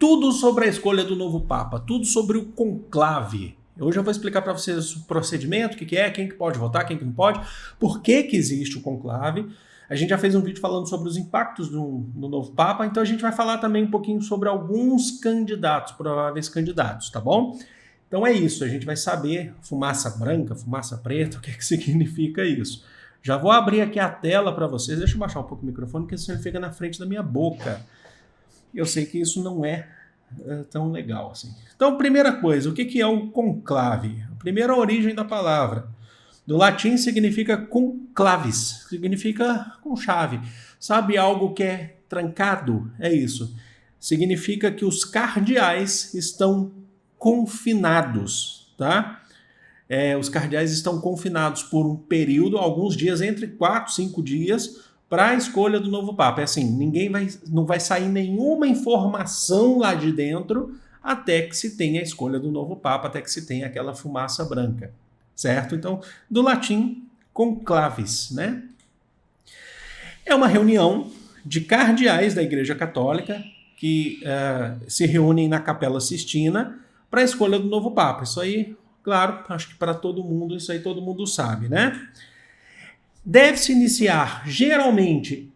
tudo sobre a escolha do novo Papa, tudo sobre o conclave. Hoje eu vou explicar para vocês o procedimento, o que é, quem que pode votar, quem que não pode, por que que existe o conclave. A gente já fez um vídeo falando sobre os impactos do novo Papa, então a gente vai falar também um pouquinho sobre alguns candidatos, prováveis candidatos, tá bom? Então é isso, a gente vai saber fumaça branca, fumaça preta, o que é que significa isso. Já vou abrir aqui a tela para vocês, deixa eu baixar um pouco o microfone, porque senão ele fica na frente da minha boca. Eu sei que isso não é tão legal assim. Então, primeira coisa, o que é o conclave? A primeira origem da palavra. Do latim significa conclavis, significa com chave. Sabe algo que é trancado? É isso. Significa que os cardeais estão confinados, tá? Os cardeais estão confinados por um período, alguns dias, entre 4 e 5 dias, para a escolha do novo Papa. É assim, não vai sair nenhuma informação lá de dentro até que se tenha a escolha do novo Papa, até que se tenha aquela fumaça branca, certo? Então, do latim, conclaves, né? É uma reunião de cardeais da Igreja Católica que se reúnem na Capela Sistina para a escolha do novo Papa. Isso aí, claro, acho que para todo mundo, isso aí todo mundo sabe, né? Deve-se iniciar, geralmente,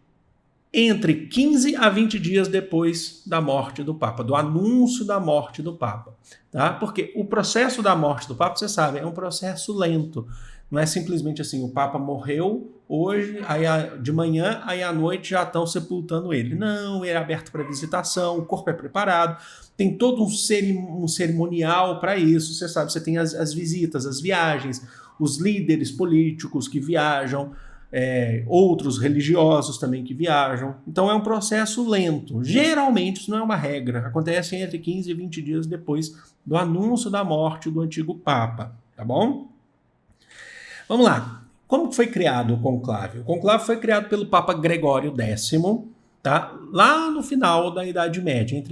entre 15 a 20 dias depois da morte do Papa, do anúncio da morte do Papa. Tá? Porque o processo da morte do Papa, você sabe, é um processo lento. Não é simplesmente assim, o Papa morreu hoje, aí de manhã, aí à noite já estão sepultando ele. Não, ele é aberto para visitação, o corpo é preparado, tem todo um cerimonial para isso. Você sabe, você tem as visitas, as viagens, os líderes políticos que viajam, outros religiosos também que viajam. Então é um processo lento. Geralmente isso não é uma regra. Acontece entre 15 e 20 dias depois do anúncio da morte do antigo Papa. Tá bom? Vamos lá. Como foi criado o conclave? O conclave foi criado pelo Papa Gregório X, tá? Lá no final da Idade Média,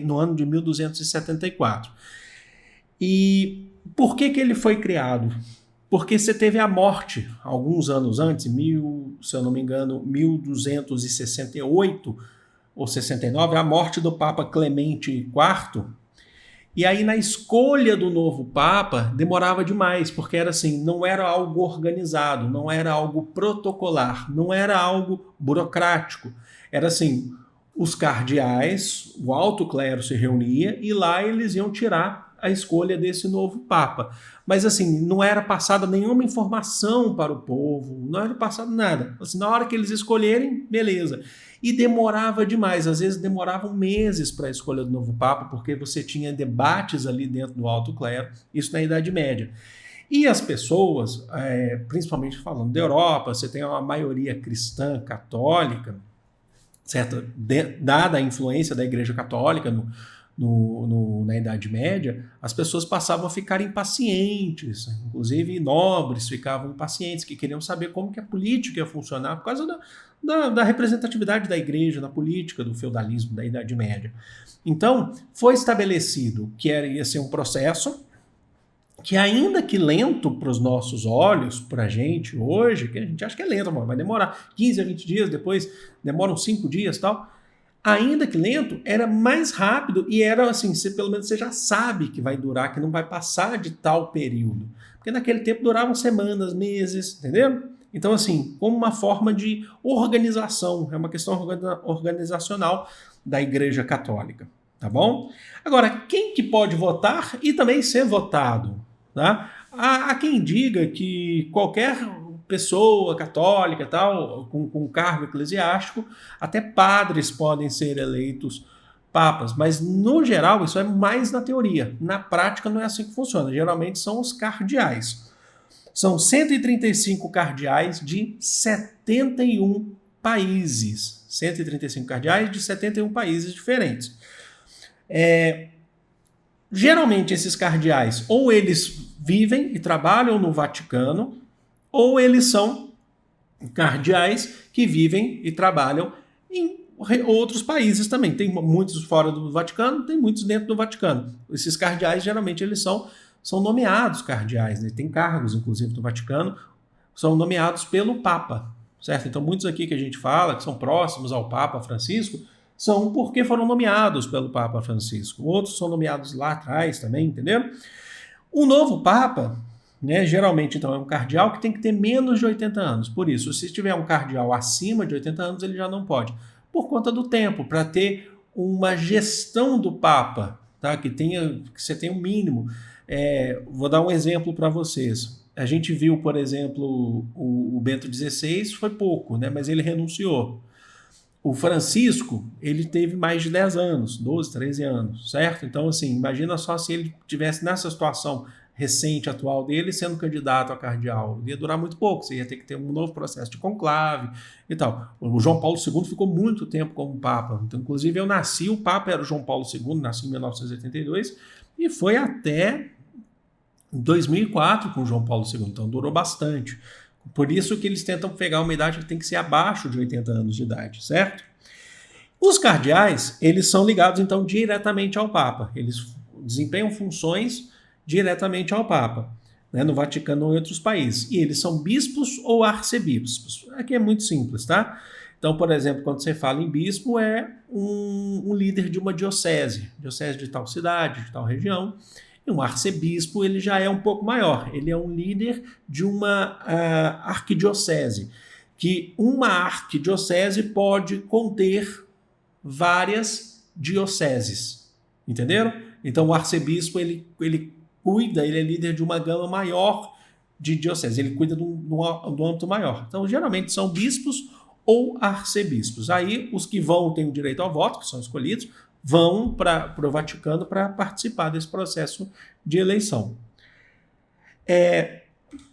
no ano de 1274. E por que ele foi criado? Porque você teve a morte, alguns anos antes, se eu não me engano, 1268 ou 69, a morte do Papa Clemente IV. E aí na escolha do novo Papa demorava demais, porque era assim, não era algo organizado, não era algo protocolar, não era algo burocrático. Era assim, os cardeais, o alto clero se reunia e lá eles iam tirar a escolha desse novo Papa. Mas assim, não era passada nenhuma informação para o povo, não era passado nada. Assim, na hora que eles escolherem, beleza. E demorava demais, às vezes demoravam meses para a escolha do novo Papa, porque você tinha debates ali dentro do alto clero, isso na Idade Média. E as pessoas, principalmente falando da Europa, você tem uma maioria cristã, católica, certo? Dada a influência da Igreja Católica na Idade Média, as pessoas passavam a ficar impacientes, inclusive nobres ficavam impacientes, que queriam saber como que a política ia funcionar por causa da representatividade da igreja, da política, do feudalismo da Idade Média. Então, foi estabelecido que ia ser um processo que, ainda que lento para os nossos olhos, para a gente hoje, que a gente acha que é lento, vai demorar 15 a 20 dias, depois demoram 5 dias e tal, ainda que lento, era mais rápido e era assim, pelo menos você já sabe que vai durar, que não vai passar de tal período. Porque naquele tempo duravam semanas, meses, entendeu? Então, assim, como uma forma de organização, é uma questão organizacional da Igreja Católica, tá bom? Agora, quem que pode votar e também ser votado? Tá? Há quem diga que qualquer pessoa católica, tal, com cargo eclesiástico, até padres podem ser eleitos papas, mas no geral isso é mais na teoria. Na prática não é assim que funciona. Geralmente são os cardeais. São 135 cardeais de 71 países. 135 cardeais de 71 países diferentes. Geralmente esses cardeais ou eles vivem e trabalham no Vaticano, ou eles são cardeais que vivem e trabalham em outros países também. Tem muitos fora do Vaticano, tem muitos dentro do Vaticano. Esses cardeais, geralmente, eles são nomeados cardeais, né? Tem cargos, inclusive, do Vaticano, são nomeados pelo Papa, certo? Então, muitos aqui que a gente fala, que são próximos ao Papa Francisco, são porque foram nomeados pelo Papa Francisco. Outros são nomeados lá atrás também, entenderam? O novo Papa, né, geralmente então é um cardeal que tem que ter menos de 80 anos. Por isso, se tiver um cardeal acima de 80 anos, ele já não pode. Por conta do tempo, para ter uma gestão do Papa, tá? Que você tenha um mínimo. Vou dar um exemplo para vocês. A gente viu, por exemplo, o Bento XVI foi pouco, né? Mas ele renunciou. O Francisco, ele teve mais de 10 anos, 12, 13 anos, certo? Então, assim, imagina só se ele tivesse nessa situação recente, atual dele, sendo candidato a cardeal. Ia durar muito pouco, você ia ter que ter um novo processo de conclave e tal. O João Paulo II ficou muito tempo como Papa. Então, inclusive, eu nasci, o Papa era o João Paulo II, nasci em 1982, e foi até 2004 com o João Paulo II, então durou bastante. Por isso que eles tentam pegar uma idade que tem que ser abaixo de 80 anos de idade, certo? Os cardeais, eles são ligados, então, diretamente ao Papa. Eles desempenham funções diretamente ao Papa, né, no Vaticano ou em outros países. E eles são bispos ou arcebispos. Aqui é muito simples, tá? Então, por exemplo, quando você fala em bispo, é um líder de uma diocese de tal cidade, de tal região. E um arcebispo, ele já é um pouco maior. Ele é um líder de uma arquidiocese, que uma arquidiocese pode conter várias dioceses. Entenderam? Então, o arcebispo, ele cuida, ele é líder de uma gama maior de dioceses. Ele cuida do âmbito maior. Então, geralmente, são bispos ou arcebispos. Aí, os que têm o direito ao voto, que são escolhidos, vão para o Vaticano para participar desse processo de eleição.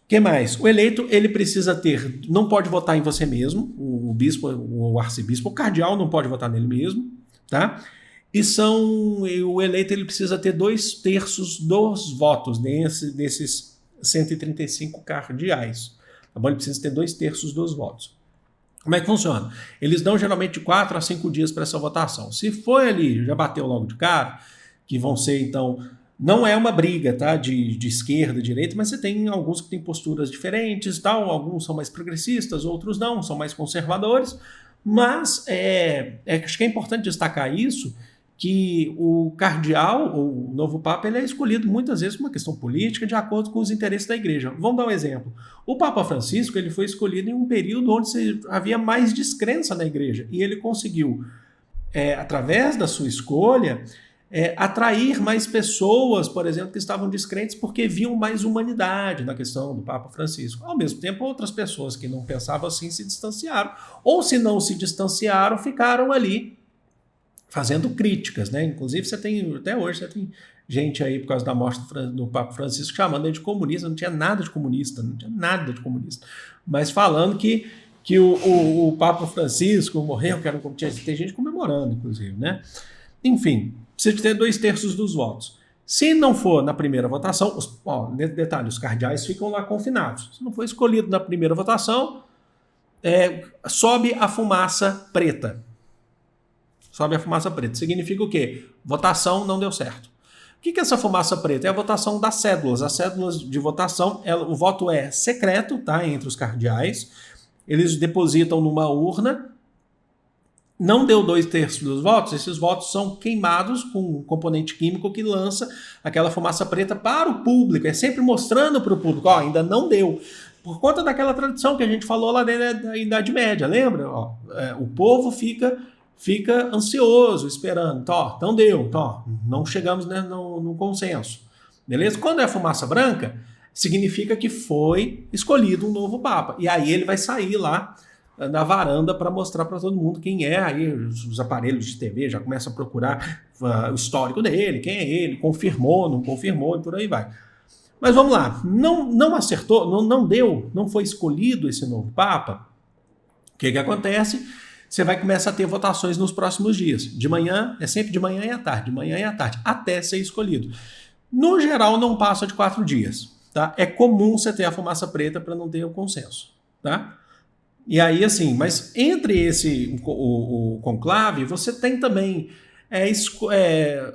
Que mais? O eleito, ele precisa não pode votar em você mesmo, o bispo, o arcebispo, o cardeal não pode votar nele mesmo, tá? O eleito, ele precisa ter 2/3 dos votos desses 135 cardeais, tá bom? Ele precisa ter 2/3 dos votos. Como é que funciona? Eles dão geralmente de 4 a 5 dias para essa votação. Se foi ali, já bateu logo de cara, que vão ser, então, não é uma briga, tá, de esquerda, direita, mas você tem alguns que têm posturas diferentes, tal, alguns são mais progressistas, outros não, são mais conservadores, mas acho que é importante destacar isso, que o cardeal, o novo Papa, ele é escolhido muitas vezes por uma questão política de acordo com os interesses da igreja. Vamos dar um exemplo. O Papa Francisco, ele foi escolhido em um período onde havia mais descrença na igreja, e ele conseguiu, através da sua escolha, atrair mais pessoas, por exemplo, que estavam descrentes porque viam mais humanidade na questão do Papa Francisco. Ao mesmo tempo, outras pessoas que não pensavam assim se distanciaram, ou se não se distanciaram, ficaram ali fazendo críticas, né? Inclusive, até hoje, você tem gente aí, por causa da morte do Papa Francisco, chamando ele de comunista. Não tinha nada de comunista, mas falando que o Papa Francisco morreu, que era um comunista. Tem gente comemorando, inclusive, né? Enfim, precisa de ter 2/3 dos votos. Se não for na primeira votação, detalhe, os cardeais ficam lá confinados. Se não for escolhido na primeira votação, sobe a fumaça preta. Sobe a fumaça preta. Significa o quê? Votação não deu certo. O que é essa fumaça preta? É a votação das cédulas. As cédulas de votação, o voto é secreto, tá, entre os cardeais. Eles depositam numa urna. Não deu 2/3 dos votos, esses votos são queimados com um componente químico que lança aquela fumaça preta para o público. É sempre mostrando para o público, ainda não deu. Por conta daquela tradição que a gente falou lá da Idade Média, lembra? O povo fica ansioso, esperando. Então deu, não chegamos, né, no consenso. Beleza? Quando é fumaça branca, significa que foi escolhido um novo Papa. E aí ele vai sair lá na varanda para mostrar para todo mundo quem é. Aí os aparelhos de TV já começam a procurar o histórico dele, quem é ele, confirmou, não confirmou e por aí vai. Mas vamos lá, não acertou, não deu, não foi escolhido esse novo Papa. O que acontece? Você vai começar a ter votações nos próximos dias. De manhã, é sempre de manhã e à tarde, até ser escolhido. No geral, não passa de 4 dias. Tá? É comum você ter a fumaça preta para não ter o consenso. Tá? E aí, assim, mas entre o conclave, você tem também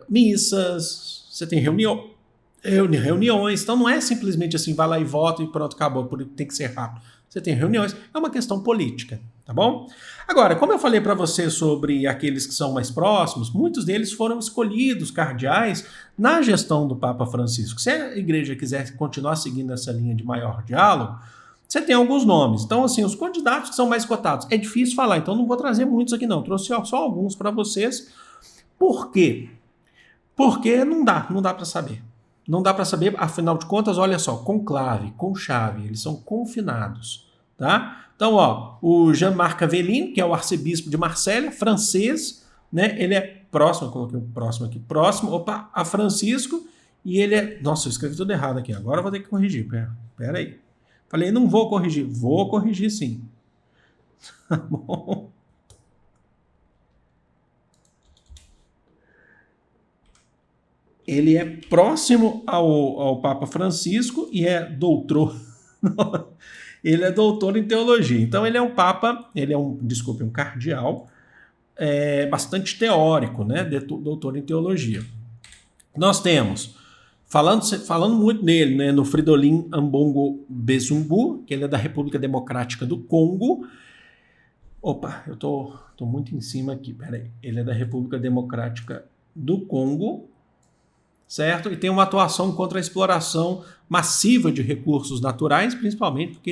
missas, você tem reuniões. Então não é simplesmente assim, vai lá e vota e pronto, acabou, tem que ser rápido. Você tem reuniões, é uma questão política. Tá bom? Agora, como eu falei para você sobre aqueles que são mais próximos, muitos deles foram escolhidos cardeais na gestão do Papa Francisco. Se a igreja quiser continuar seguindo essa linha de maior diálogo, você tem alguns nomes. Então, assim, os candidatos que são mais cotados, é difícil falar, então não vou trazer muitos aqui não. Trouxe só alguns para vocês. Por quê? Porque não dá para saber. Não dá para saber, afinal de contas, olha só, conclave, conchave, eles são confinados, tá? Então, ó, o Jean-Marc Aveline, que é o arcebispo de Marselha, francês, né? Ele é próximo, eu coloquei o próximo aqui, próximo, a Francisco, e ele é... Nossa, eu escrevi tudo errado aqui, agora eu vou ter que corrigir, pera aí. Falei, não vou corrigir sim. Tá bom. Ele é próximo ao Papa Francisco e é doutor. Ele é doutor em teologia. Então ele é um papa, um cardeal bastante teórico, né? Doutor em teologia. Nós temos, falando muito nele, né? No Fridolin Ambongo Bezumbu, que ele é da República Democrática do Congo. Opa, eu tô muito em cima aqui, peraí. Ele é da República Democrática do Congo, certo? E tem uma atuação contra a exploração massiva de recursos naturais, principalmente porque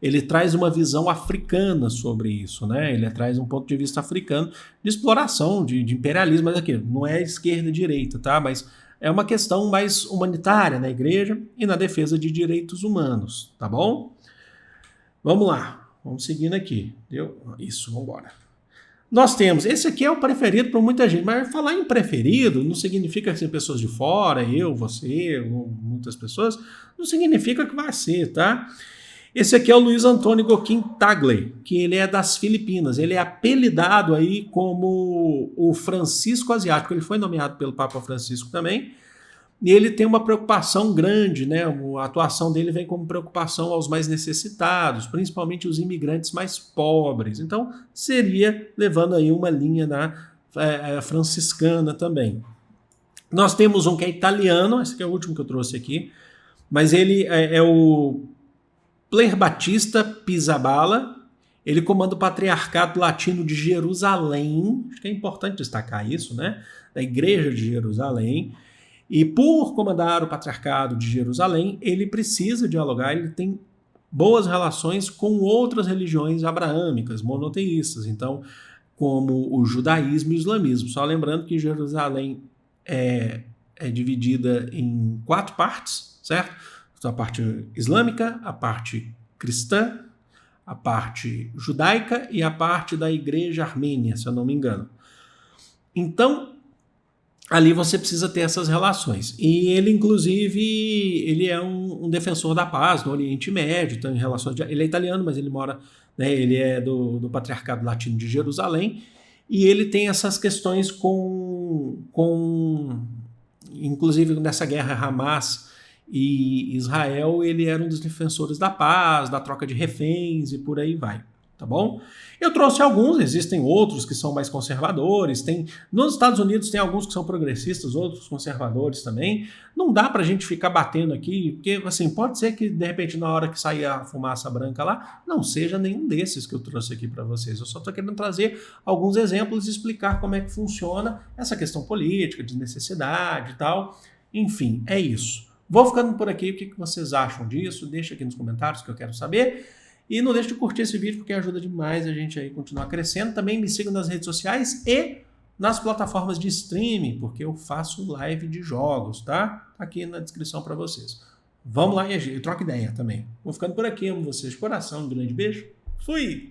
ele traz uma visão africana sobre isso, né? Ele traz um ponto de vista africano de exploração, de imperialismo, mas aqui não é esquerda e direita, tá? Mas é uma questão mais humanitária na igreja e na defesa de direitos humanos, tá bom? Vamos lá, vamos seguindo aqui. Deu? Isso, vamos embora. Nós temos, esse aqui é o preferido por muita gente, mas falar em preferido não significa que são pessoas de fora, eu, você, muitas pessoas, não significa que vai ser, tá? Esse aqui é o Luiz Antônio Goquim Tagle, que ele é das Filipinas, ele é apelidado aí como o Francisco Asiático, ele foi nomeado pelo Papa Francisco também, e ele tem uma preocupação grande, né? A atuação dele vem como preocupação aos mais necessitados, principalmente os imigrantes mais pobres. Então, seria levando aí uma linha franciscana também. Nós temos um que é italiano, esse aqui é o último que eu trouxe aqui, mas ele é o Pier Battista Pizzaballa. Ele comanda o Patriarcado Latino de Jerusalém, acho que é importante destacar isso, né? Da Igreja de Jerusalém. E por comandar o Patriarcado de Jerusalém, ele precisa dialogar, ele tem boas relações com outras religiões abraâmicas, monoteístas, então, como o judaísmo e o islamismo. Só lembrando que Jerusalém é dividida em 4 partes, certo? Então, a parte islâmica, a parte cristã, a parte judaica e a parte da igreja armênia, se eu não me engano. Então, ali você precisa ter essas relações. E ele, inclusive, ele é um defensor da paz no Oriente Médio, então, em relações ele é italiano, mas ele mora, né, ele é do Patriarcado Latino de Jerusalém, e ele tem essas questões inclusive nessa guerra Hamas e Israel, ele era um dos defensores da paz, da troca de reféns e por aí vai. Tá bom? Eu trouxe alguns, existem outros que são mais conservadores, nos Estados Unidos tem alguns que são progressistas, outros conservadores também. Não dá pra gente ficar batendo aqui, porque assim, pode ser que de repente na hora que sair a fumaça branca lá, não seja nenhum desses que eu trouxe aqui para vocês. Eu só tô querendo trazer alguns exemplos e explicar como é que funciona essa questão política, de necessidade e tal. Enfim, é isso. Vou ficando por aqui, o que vocês acham disso? Deixa aqui nos comentários que eu quero saber. E não deixe de curtir esse vídeo porque ajuda demais a gente aí continuar crescendo. Também me sigam nas redes sociais e nas plataformas de streaming, porque eu faço live de jogos, tá? Tá aqui na descrição para vocês. Vamos lá e troca ideia também. Vou ficando por aqui, amo vocês de coração, um grande beijo. Fui!